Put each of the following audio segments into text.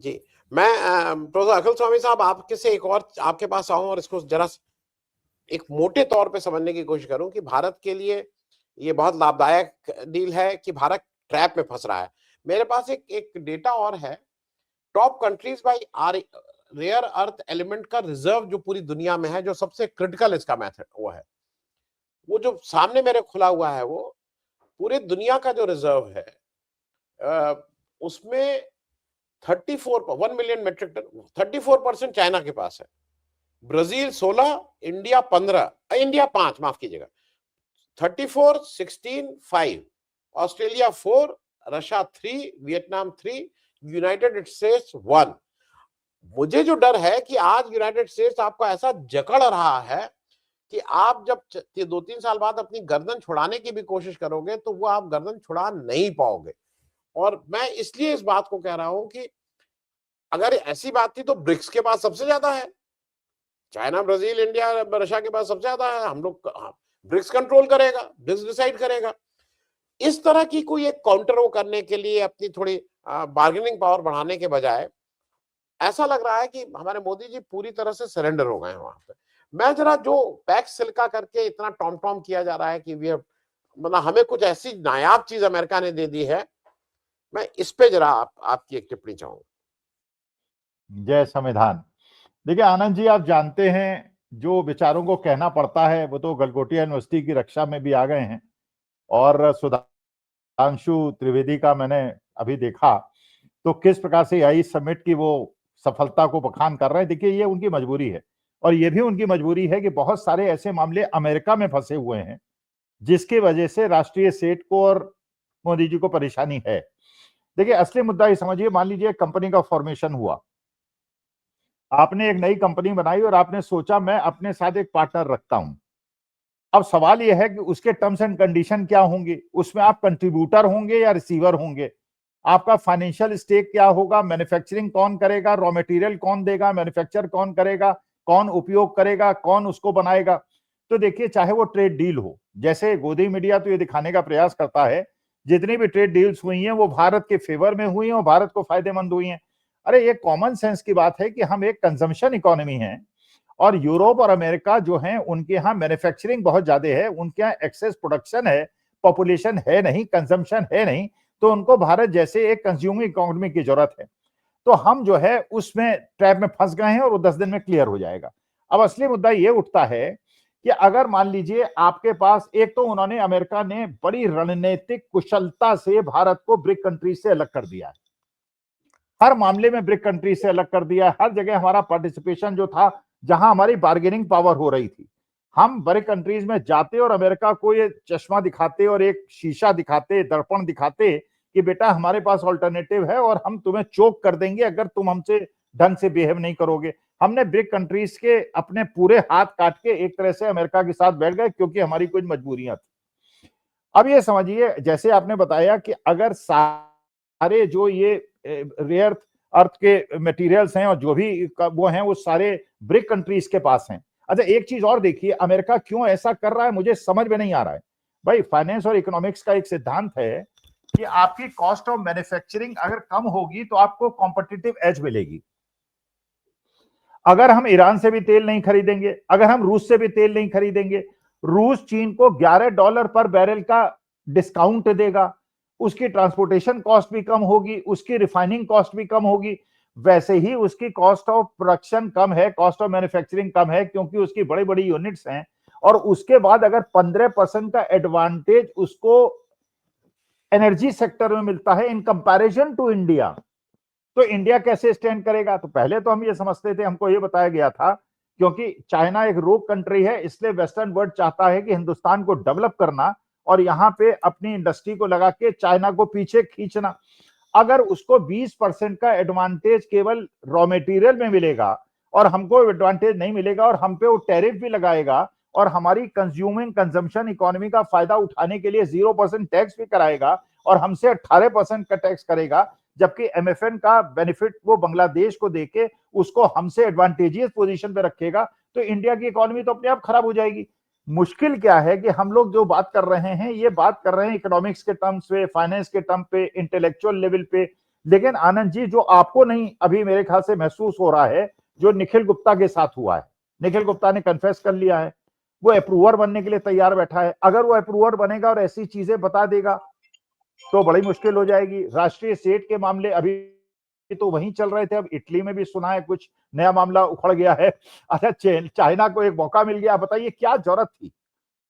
जी, मैं प्रोफेसर अखिल स्वामी साहब आपके से एक और आपके पास आऊं और इसको जरा एक मोटे तौर पे समझने की कोशिश करूं कि भारत के लिए ये बहुत लाभदायक डील है कि भारत ट्रैप में फंस रहा है। मेरे पास एक एक डेटा और है। Top countries by are rare earth element का रिजर्व जो पूरी दुनिया में है, जो सबसे क्रिटिकल इसका मेथड वो है, वो जो सामने मेरे खुला हुआ है, वो पूरे दुनिया का जो रिजर्व है उसमें 34 1 मिलियन मेट्रिक टन 34% चाइना के पास है, ब्राजील 16, इंडिया 15, इंडिया 5 माफ कीजिएगा, 34 16 5, Australia 4, Russia 3, Vietnam 3, United states 1। मुझे जो डर है कि आज यूनाइटेड स्टेट्स आपको ऐसा जकड़ रहा है कि आप जब 2-3 साल बाद अपनी गर्दन छुड़ाने की भी कोशिश करोगे तो वो आप गर्दन छुड़ा नहीं पाओगे। और मैं इसलिए इस बात को कह रहा हूं कि अगर ऐसी बात थी तो ब्रिक्स के पास सबसे ज्यादा है, चाइना, ब्राजील, इंडिया, रशिया के पास सबसे ज्यादा है। हम लोग ब्रिक्स कंट्रोल करेगा, ब्रिक्स डिसाइड करेगा। इस तरह की कोई एक काउंटर वो करने के लिए अपनी थोड़ी बार्गेनिंग पावर बढ़ाने के बजाय ऐसा लग रहा है कि हमारे मोदी जी पूरी तरह से सरेंडर हो गए हैं वहां पे। मैं जरा जो पैक्स सिल्का करके इतना टॉम टॉम किया जा रहा है कि वी मतलब हमें कुछ ऐसी नायाब चीज अमेरिका ने दे दी है, मैं इस पे जरा आपकी एक टिप्पणी चाहूंगा। जय संविधान। देखिए आनंद जी, आप जानते हैं जो विचारों को कहना पड़ता है वो तो गलगोटिया यूनिवर्सिटी की रक्षा में भी आ गए हैं, और सुधांशु त्रिवेदी का मैंने अभी देखा तो किस प्रकार से आई समिट की वो सफलता को बखान कर रहे हैं। देखिए ये उनकी मजबूरी है, और ये भी उनकी मजबूरी है कि बहुत सारे ऐसे मामले अमेरिका में फंसे हुए हैं जिसकी वजह से राष्ट्रीय सेठ को और मोदी जी को परेशानी है। देखिए असली मुद्दा ये समझिए, मान लीजिए कंपनी का फॉर्मेशन हुआ, आपने एक नई कंपनी बनाई और आपने सोचा मैं अपने साथ एक पार्टनर रखता हूं। अब सवाल यह है कि उसके टर्म्स एंड कंडीशन क्या होंगे, उसमें आप कंट्रीब्यूटर होंगे या रिसीवर होंगे, आपका फाइनेंशियल स्टेक क्या होगा, मैन्युफैक्चरिंग कौन करेगा, रॉ मटेरियल कौन देगा, मैन्युफैक्चर कौन करेगा, कौन उपयोग करेगा, कौन उसको बनाएगा। तो देखिए चाहे वो ट्रेड डील हो, जैसे गोदी मीडिया तो ये दिखाने का प्रयास करता है जितनी भी ट्रेड डील्स हुई हैं वो भारत के फेवर में हुई हैं और भारत को फायदेमंद हुई हैं। अरे ये कॉमन सेंस की बात है कि हम एक कंजम्पशन इकोनॉमी हैं, और यूरोप और अमेरिका जो हैं उनके यहाँ मैन्युफैक्चरिंग बहुत ज्यादा है, उनके यहाँ एक्सेस प्रोडक्शन है, पॉपुलेशन है नहीं, कंजम्पशन है नहीं, तो उनको भारत जैसे एक कंज्यूमिंग इकोनॉमी की जरूरत है। तो हम जो है उसमें ट्रैप में फंस गए हैं और वो 10 दिन में क्लियर हो जाएगा। अब असली मुद्दा ये उठता है कि अगर मान लीजिए आपके पास, एक तो उन्होंने, अमेरिका ने बड़ी रणनीतिक कुशलता से भारत को ब्रिक कंट्री से अलग कर दिया है, हर मामले में ब्रिक कंट्री से अलग कर दिया है, हर जगह हमारा पार्टिसिपेशन जो था, जहां हमारी बार्गेनिंग पावर हो रही थी, हम ब्रिक कंट्रीज में जाते और अमेरिका को ये चश्मा दिखाते और एक शीशा दिखाते, दर्पण दिखाते कि बेटा हमारे पास ऑल्टरनेटिव है और हम तुम्हें चोक कर देंगे अगर तुम हमसे ढंग से बिहेव नहीं करोगे। हमने ब्रिक कंट्रीज के अपने पूरे हाथ काट के एक तरह से अमेरिका के साथ बैठ गए क्योंकि हमारी कुछ मजबूरियां थी। अब ये समझिए, जैसे आपने बताया कि अगर सारे जो ये रेयर अर्थ के मटेरियल्स हैं और जो भी वो हैं वो सारे ब्रिक कंट्रीज के पास हैं। अच्छा एक चीज और देखिए, अमेरिका क्यों ऐसा कर रहा है मुझे समझ में नहीं आ रहा है। भाई फाइनेंस और इकोनॉमिक्स का एक सिद्धांत है कि आपकी कॉस्ट ऑफ मैन्युफैक्चरिंग अगर कम होगी तो आपको कॉम्पिटिटिव एज मिलेगी। अगर हम ईरान से भी तेल नहीं खरीदेंगे, अगर हम रूस से भी तेल नहीं खरीदेंगे, रूस चीन को $11 पर बैरल का डिस्काउंट देगा, उसकी ट्रांसपोर्टेशन कॉस्ट भी कम होगी, उसकी रिफाइनिंग कॉस्ट भी कम होगी, वैसे ही उसकी कॉस्ट ऑफ प्रोडक्शन कम है, कॉस्ट ऑफ मैन्युफैक्चरिंग कम है क्योंकि उसकी बड़ी बड़ी यूनिट्स हैं। और उसके बाद अगर 15% का एडवांटेज उसको एनर्जी सेक्टर में मिलता है इन कंपैरिजन टू इंडिया, तो इंडिया कैसे स्टैंड करेगा। तो पहले तो हम ये समझते थे, हमको ये बताया गया था क्योंकि चाइना एक रोग कंट्री है इसलिए वेस्टर्न वर्ल्ड चाहता है कि हिंदुस्तान को डेवलप करना और यहां पे अपनी इंडस्ट्री को लगा के चाइना को पीछे खींचना। अगर उसको 20% का एडवांटेज केवल रॉ मटेरियल में मिलेगा और हमको एडवांटेज नहीं मिलेगा और हम पे वो टैरिफ भी लगाएगा और हमारी कंज्यूमिंग कंजम्पशन इकोनॉमी का फायदा उठाने के लिए 0% टैक्स भी कराएगा और हमसे 18% का टैक्स करेगा, जबकि एमएफएन का बेनिफिट वो बांग्लादेश को देके उसको हमसे एडवांटेजियस पोजीशन पे रखेगा, तो इंडिया की इकोनॉमी तो अपने आप खराब हो जाएगी। मुश्किल क्या है कि हम लोग जो बात कर रहे हैं ये बात कर रहे हैं इकोनॉमिक्स के टर्म्स पे, फाइनेंस के टर्म पे, इंटेलेक्चुअल लेवल पे, लेकिन आनंद जी, जो आपको नहीं अभी मेरे ख्याल से महसूस हो रहा है, जो निखिल गुप्ता के साथ हुआ है, निखिल गुप्ता ने कन्फेस कर लिया है, वो अप्रूवर बनने के लिए तैयार बैठा है। अगर वो अप्रूवर बनेगा और ऐसी चीजें बता देगा तो बड़ी मुश्किल हो जाएगी। राष्ट्रीय सेठ के मामले अभी तो वहीं चल रहे थे, अब इटली में भी सुना है कुछ नया मामला उखड़ गया है। अच्छा, चाइना को एक मौका मिल गया, बताइए क्या जरूरत थी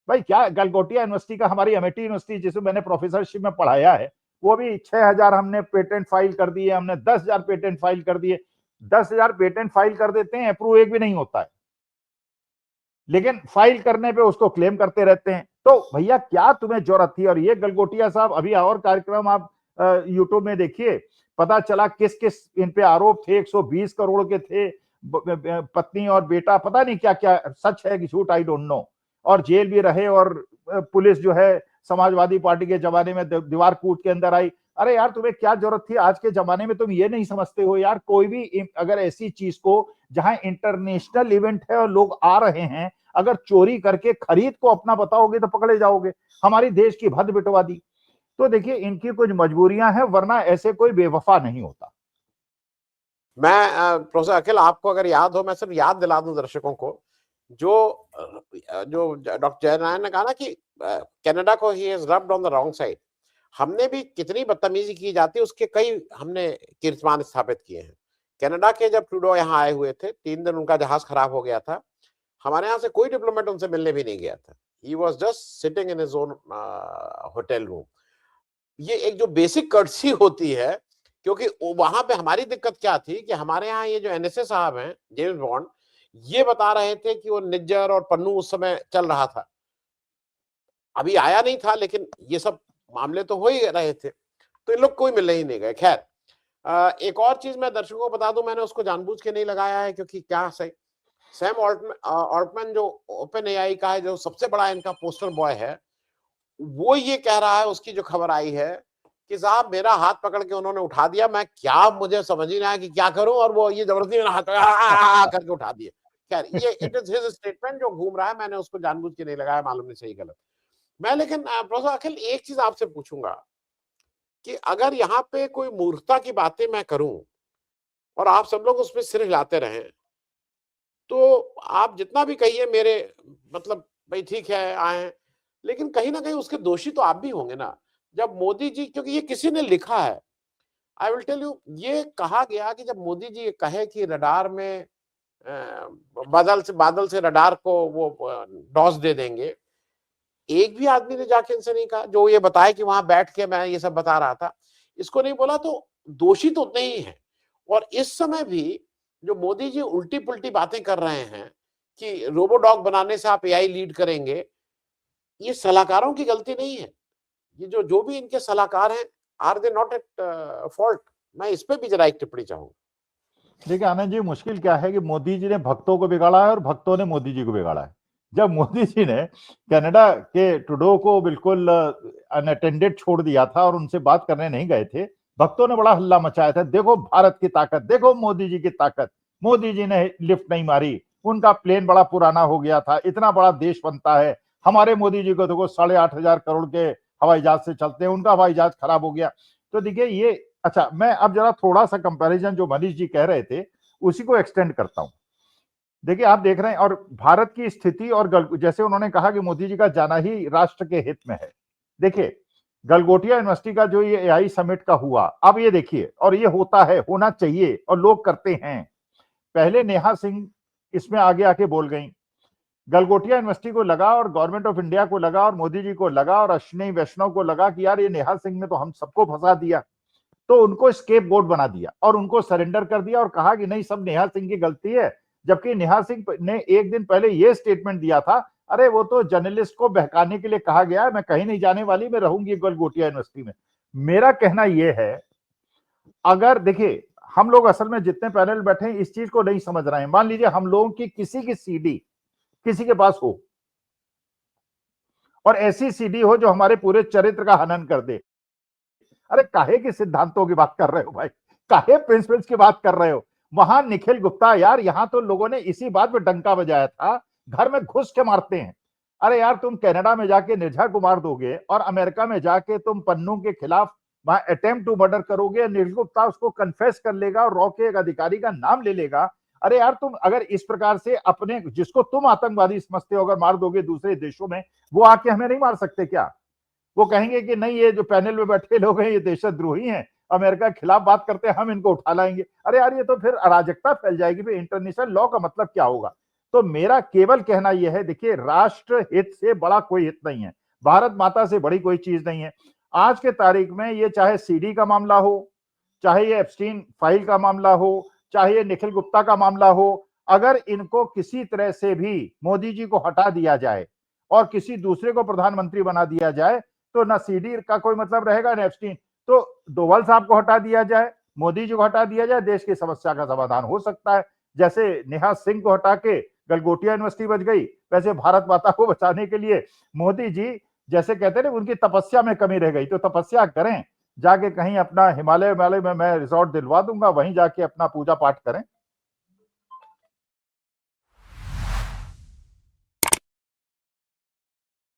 भाई। क्या गलगोटिया यूनिवर्सिटी का, हमारी अमेठी यूनिवर्सिटी जिसमें मैंने प्रोफेसरशिप में पढ़ाया है, वो भी 6,000 हमने पेटेंट फाइल कर दिए, हमने 10,000 पेटेंट फाइल कर दिए। 10,000 पेटेंट फाइल कर देते हैं, अप्रूव एक भी नहीं होता है, लेकिन फाइल करने पे उसको क्लेम करते रहते हैं। तो भैया क्या तुम्हें जरूरत थी? और ये गलगोटिया साहब, अभी और कार्यक्रम आप यूट्यूब में देखिए, पता चला किस किस इन पे आरोप थे। 120 करोड़ के थे, पत्नी और बेटा, पता नहीं क्या क्या, सच है कि झूठ आई डोंट नो। और जेल भी रहे, और पुलिस जो है समाजवादी पार्टी के जमाने में दीवार कूद के अंदर आई। अरे यार, तुम्हें क्या जरूरत थी? आज के जमाने में तुम ये नहीं समझते हो यार, कोई भी अगर ऐसी चीज को, जहां इंटरनेशनल इवेंट है और लोग आ रहे हैं, अगर चोरी करके खरीद को अपना बताओगे तो पकड़े जाओगे। हमारी देश की भद बिटवा दी। तो देखिए, इनकी कुछ मजबूरियां हैं, वरना ऐसे कोई बेवफा नहीं होता। मैं प्रोफेसर अखिल, आपको अगर याद हो, मैं सिर्फ याद दिला दूं दर्शकों को, जो जो डॉक्टर जयनारायण ने कहा ना कि कनाडा को he has rubbed on the wrong side. हमने भी कितनी बदतमीजी की जाती है उसके कई हमने कीर्तिमान स्थापित किए हैं। कनाडा के जब ट्रूडो यहाँ आए हुए थे, 3 दिन उनका जहाज खराब हो गया था, हमारे यहाँ से कोई डिप्लोमेट उनसे मिलने भी नहीं गया था। He was just sitting in his own hotel room. ये एक जो बेसिक कर्टसी होती है, क्योंकि वहां पे हमारी दिक्कत क्या थी कि हमारे यहाँ ये जो एनएसए साहब हैं, जेम्स बॉन्ड, ये बता रहे थे कि वो निज्जर और पन्नू उस समय चल रहा था, अभी आया नहीं था, लेकिन ये सब मामले तो हो ही रहे थे, तो इन लोग कोई मिलने ही नहीं गए। खैर, एक और चीज मैं दर्शकों को बता दूं, मैंने उसको जानबूझ के नहीं लगाया है, क्योंकि क्या सही, सैम ऑल्टमैन जो ओपन एआई का है, जो सबसे बड़ा इनका पोस्टर बॉय है, वो ये कह रहा है, उसकी जो खबर आई है कि साहब मेरा हाथ पकड़ के उन्होंने उठा दिया, मैं क्या, मुझे समझ ही नहीं आया कि क्या करूं, और वो ये जबरदस्ती मेरा हाथ करके उठा दिया। खैर, ये इट इज हिज स्टेटमेंट जो घूम रहा है, मैंने उसको जानबूझ के नहीं लगाया, मालूम नहीं सही गलत। मैं लेकिन प्रोफेसर अखिल एक चीज आपसे पूछूंगा कि अगर यहाँ पे कोई मूर्खता की बातें मैं करूं और आप सब लोग उसमें सिर हिलाते रहें, तो आप जितना भी कहिए मेरे, मतलब भाई ठीक है आए हैं, लेकिन कहीं ना कहीं उसके दोषी तो आप भी होंगे ना। जब मोदी जी, क्योंकि ये किसी ने लिखा है, आई विल टेल यू, ये कहा गया कि जब मोदी जी कहे कि रडार में बादल से रडार को वो डॉस दे देंगे, एक भी आदमी ने जाके इनसे नहीं कहा, जो ये बताया कि वहां बैठ के मैं ये सब बता रहा था, इसको नहीं बोला, तो दोषी तो उतने ही है। और इस समय भी जो मोदी जी उल्टी पुल्टी बातें कर रहे हैं कि रोबोडॉग बनाने से आप एआई लीड करेंगे, ये सलाहकारों की गलती नहीं है। ये जो जो भी इनके सलाहकार हैं, are they not at fault? मैं इस पे भी जरा एक टिप्पणी चाहूंगा। देखिए आनंद जी, मुश्किल क्या है कि मोदी जी ने भक्तों को बिगाड़ा है और भक्तों ने मोदी जी को बिगाड़ा है। जब मोदी जी ने कनाडा के ट्रूडो को बिल्कुल अनअटेंडेड छोड़ दिया था और उनसे बात करने नहीं गए थे, भक्तों ने बड़ा हल्ला मचाया था, देखो भारत की ताकत, देखो मोदी जी की ताकत। मोदी जी ने लिफ्ट नहीं मारी, उनका प्लेन बड़ा पुराना हो गया था, इतना बड़ा देश बनता है, हमारे मोदी जी को देखो 8,500 करोड़ के हवाई जहाज से चलते हैं, उनका हवाई जहाज खराब हो गया। तो देखिए ये, अच्छा मैं अब जरा थोड़ा सा कंपैरिजन जो मनीष जी कह रहे थे उसी को एक्सटेंड करता हूं। देखिए आप देख रहे हैं, और भारत की स्थिति, और जैसे उन्होंने कहा कि मोदी जी का जाना ही राष्ट्र के हित में है। देखिए गलगोटिया यूनिवर्सिटी का जो ये एआई समिट का हुआ, अब ये देखिए, और ये होता है, होना चाहिए और लोग करते हैं। पहले नेहा सिंह इसमें आगे आके बोल गई, गलगोटिया यूनिवर्सिटी को लगा और गवर्नमेंट ऑफ इंडिया को लगा और मोदी जी को लगा और अश्विनी वैष्णव को लगा कि यार ये नेहा सिंह ने तो हम सबको फंसा दिया, तो उनको स्केप गोट बना दिया और उनको सरेंडर कर दिया और कहा कि नहीं सब नेहा सिंह की गलती है। जबकि नेहा सिंह ने एक दिन पहले ये स्टेटमेंट दिया था, अरे वो तो जर्नलिस्ट को बहकाने के लिए कहा गया है, मैं कहीं नहीं जाने वाली, मैं रहूंगी गलगोटिया यूनिवर्सिटी में। मेरा कहना यह है, अगर देखिए हम लोग असल में जितने पैनल बैठे हैं इस चीज को नहीं समझ रहे हैं। मान लीजिए हम लोगों की किसी की सीडी किसी के पास हो, और ऐसी सीडी हो जो हमारे पूरे चरित्र का हनन कर दे, अरे काहे के सिद्धांतों की बात कर रहे हो भाई, काहे प्रिंसिपल्स की बात कर रहे हो? वहां निखिल गुप्ता, यार यहां तो लोगों ने इसी बात पे डंका बजाया था, घर में घुस के मारते हैं। अरे यार तुम कनाडा में जाके निर्भया को मार दोगे और अमेरिका में जाके तुम पन्नू के खिलाफ वहां अटेम्प्ट टू मर्डर करोगे, निखिल गुप्ता उसको कन्फेस कर लेगा और रॉ के एक अधिकारी का नाम ले लेगा। अरे यार, तुम अगर इस प्रकार से अपने जिसको तुम आतंकवादी समझते हो अगर मार दोगे दूसरे देशों में, वो आके हमें नहीं मार सकते क्या? वो कहेंगे कि नहीं, ये जो पैनल में बैठे लोग हैं ये देशद्रोही हैं, अमेरिका के खिलाफ बात करते हैं, हम इनको उठा लाएंगे। अरे यार, ये तो फिर अराजकता फैल जाएगी। फिर इंटरनेशनल लॉ का मतलब क्या होगा? तो मेरा केवल कहना यह है, देखिए, राष्ट्र हित से बड़ा कोई हित नहीं है, भारत माता से बड़ी कोई चीज नहीं है। आज के तारीख में ये चाहे सीडी का मामला हो, चाहे ये एप्स्टीन फाइल का मामला हो, चाहे ये निखिल गुप्ता का मामला हो, अगर इनको किसी तरह से भी मोदी जी को हटा दिया जाए और किसी दूसरे को प्रधानमंत्री बना दिया जाए, तो ना सीडी का कोई मतलब रहेगा ना एप्स्टीन। तो डोवाल साहब को हटा दिया जाए, मोदी जी को हटा दिया जाए, देश की समस्या का समाधान हो सकता है। जैसे नेहा सिंह को हटा के गलगोटिया यूनिवर्सिटी बच गई, वैसे भारत माता को बचाने के लिए मोदी जी, जैसे कहते हैं ना, उनकी तपस्या में कमी रह गई, तो तपस्या करें, जाके कहीं अपना हिमालय में मैं रिजॉर्ट दिलवा दूंगा, वहीं जाके अपना पूजा पाठ करें।